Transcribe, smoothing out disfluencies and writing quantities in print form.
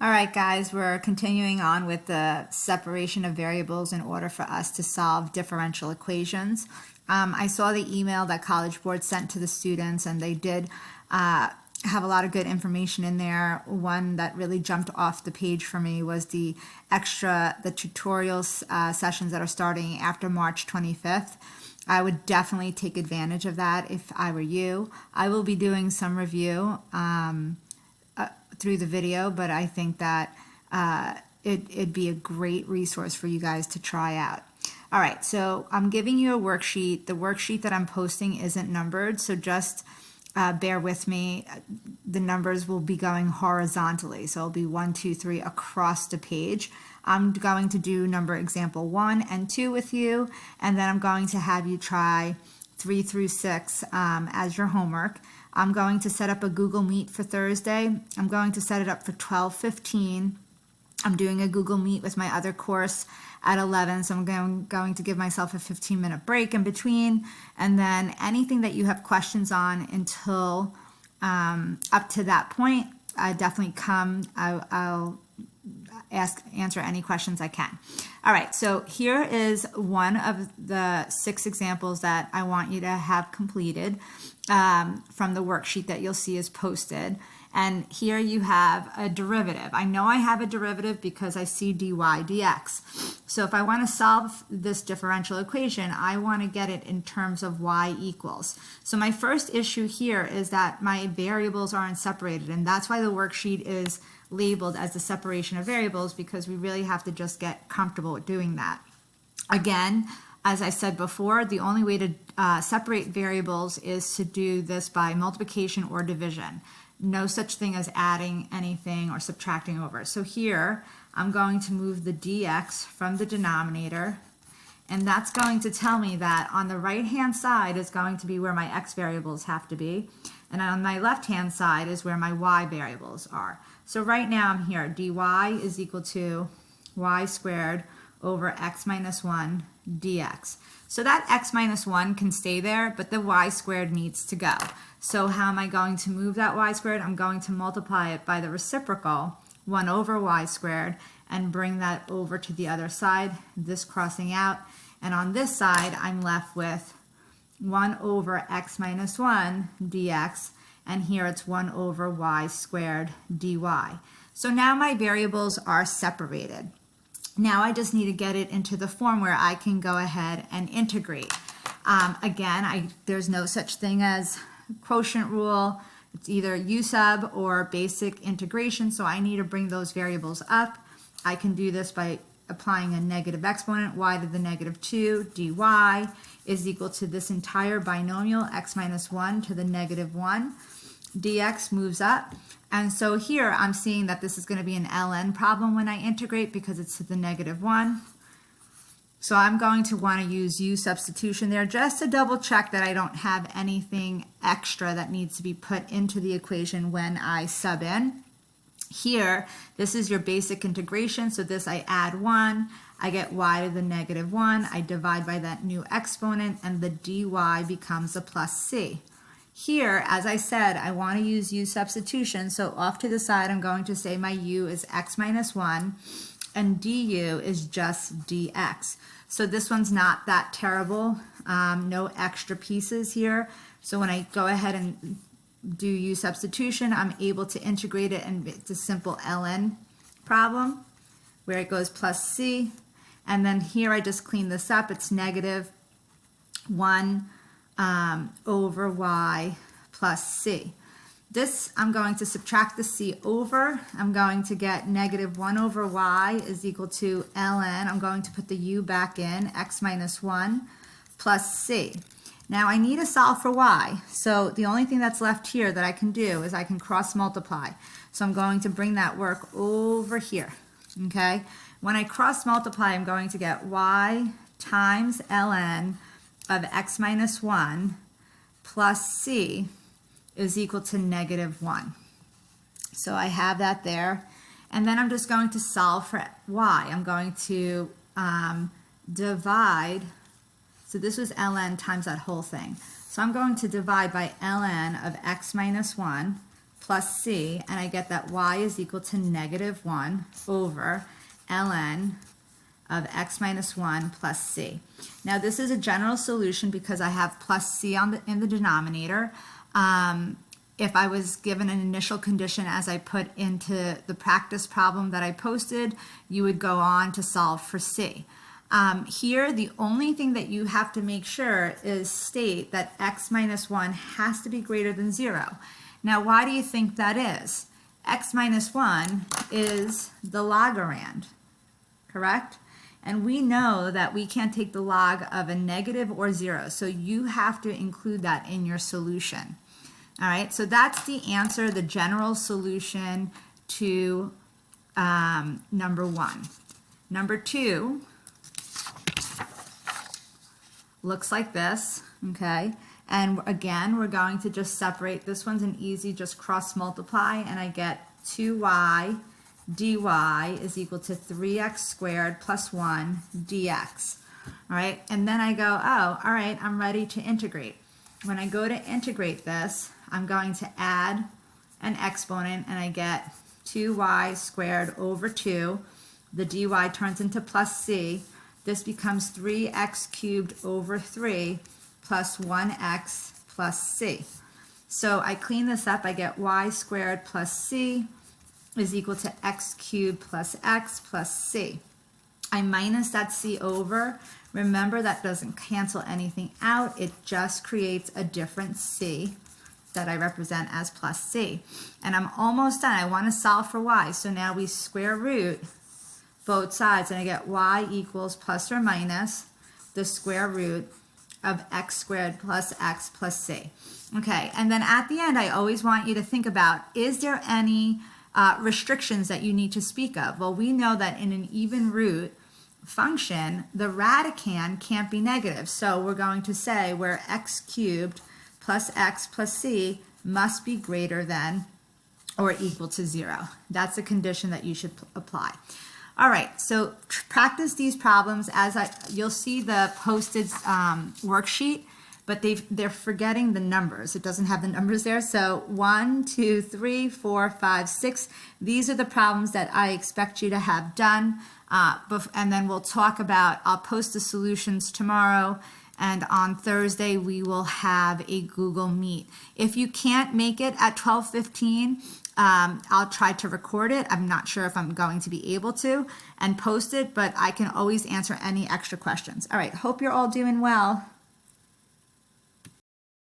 All right, guys, we're continuing on with the separation of variables in order for us to solve differential equations. I saw the email that College Board sent to the students, and they did have a lot of good information in there. One that really jumped off the page for me was the tutorial sessions that are starting after March 25th. I would definitely take advantage of that if I were you. I will be doing some review through the video, but I think that it'd be a great resource for you guys to try out. All right, so I'm giving you a worksheet. The worksheet that I'm posting isn't numbered, so just bear with me. The numbers will be going horizontally, so it'll be 1, 2, 3 across the page. I'm going to do number example 1 and 2 with you, and then I'm going to have you try 3 through 6 as your homework. I'm going to set up a Google Meet for Thursday. I'm going to set it up for 12:15. I'm doing a Google Meet with my other course at 11, so I'm going to give myself a 15-minute break in between, and then anything that you have questions on until up to that point, definitely come. I'll answer any questions I can. All right, so here is one of the 6 examples that I want you to have completed from the worksheet that you'll see is posted. And here you have a derivative. I know I have a derivative because I see dy dx. So if I want to solve this differential equation, I want to get it in terms of y equals. So my first issue here is that my variables aren't separated, and that's why the worksheet is labeled as the separation of variables, because we really have to just get comfortable with doing that. Again, as I said before, the only way to separate variables is to do this by multiplication or division. No such thing as adding anything or subtracting over. So here, I'm going to move the dx from the denominator, and that's going to tell me that on the right-hand side is going to be where my x variables have to be, and on my left-hand side is where my y variables are. So right now I'm here, dy is equal to y squared over x minus 1 dx. So that x minus 1 can stay there, but the y squared needs to go. So how am I going to move that y squared? I'm going to multiply it by the reciprocal, 1 over y squared, and bring that over to the other side, this crossing out. And on this side, I'm left with 1 over x minus 1 dx, and here it's 1 over y squared dy. So now my variables are separated. Now I just need to get it into the form where I can go ahead and integrate. Again, there's no such thing as quotient rule. It's either u sub or basic integration, so I need to bring those variables up. I can do this by applying a negative exponent. Y to the negative 2 dy is equal to this entire binomial, x minus 1 to the negative 1. Dx moves up, and so here I'm seeing that this is going to be an ln problem when I integrate because it's to the negative 1. So I'm going to want to use u substitution there just to double check that I don't have anything extra that needs to be put into the equation when I sub in. Here, this is your basic integration, so this I add 1, I get y to the negative 1, I divide by that new exponent, and the dy becomes a plus c. Here, as I said, I want to use u substitution, so off to the side I'm going to say my u is x minus 1, and du is just dx. So this one's not that terrible, no extra pieces here. So when I go ahead and do u substitution, I'm able to integrate it, and it's a simple ln problem where it goes plus c, and then here I just clean this up. It's negative 1 over y plus c. This, I'm going to subtract the c over. I'm going to get negative 1 over y is equal to ln. I'm going to put the u back in, x minus 1 plus c. Now I need to solve for y, so the only thing that's left here that I can do is I can cross multiply. So I'm going to bring that work over here, okay? When I cross multiply, I'm going to get y times ln of x minus 1 plus c is equal to negative 1. So I have that there, and then I'm just going to solve for y. I'm going to divide. So this was ln times that whole thing. So I'm going to divide by ln of x minus 1 plus c, and I get that y is equal to negative 1 over ln of x minus 1 plus c. Now this is a general solution because I have plus c in the denominator. If I was given an initial condition as I put into the practice problem that I posted, you would go on to solve for c. Here, the only thing that you have to make sure is state that x minus 1 has to be greater than 0. Now, why do you think that is? X minus 1 is the logorand, correct? And we know that we can't take the log of a negative or 0, so you have to include that in your solution. All right, so that's the answer, the general solution to number 1. Number 2 looks like this, okay? And again, we're going to just separate. This one's an easy, just cross multiply, and I get 2y dy is equal to 3x squared plus 1 dx. All right, and then I go, oh, all right, I'm ready to integrate. When I go to integrate this, I'm going to add an exponent, and I get 2y squared over 2. The dy turns into plus c. This becomes 3x cubed over 3 plus 1x plus c. So I clean this up. I get y squared plus c is equal to x cubed plus x plus c. I minus that c over. Remember, that doesn't cancel anything out. It just creates a different c that I represent as plus c. And I'm almost done. I want to solve for y. So now we square root both sides, and I get y equals plus or minus the square root of x squared plus x plus c. Okay, and then at the end, I always want you to think about, is there any restrictions that you need to speak of? Well, we know that in an even root function, the radicand can't be negative. So we're going to say where x cubed plus x plus c must be greater than or equal to 0. That's a condition that you should apply. All right, so practice these problems. You'll see the posted worksheet, but they're forgetting the numbers. It doesn't have the numbers there. So 1, 2, 3, 4, 5, 6. These are the problems that I expect you to have done. And then we'll talk about, I'll post the solutions tomorrow. And on Thursday, we will have a Google Meet. If you can't make it at 12:15, I'll try to record it. I'm not sure if I'm going to be able to and post it, but I can always answer any extra questions. All right, hope you're all doing well.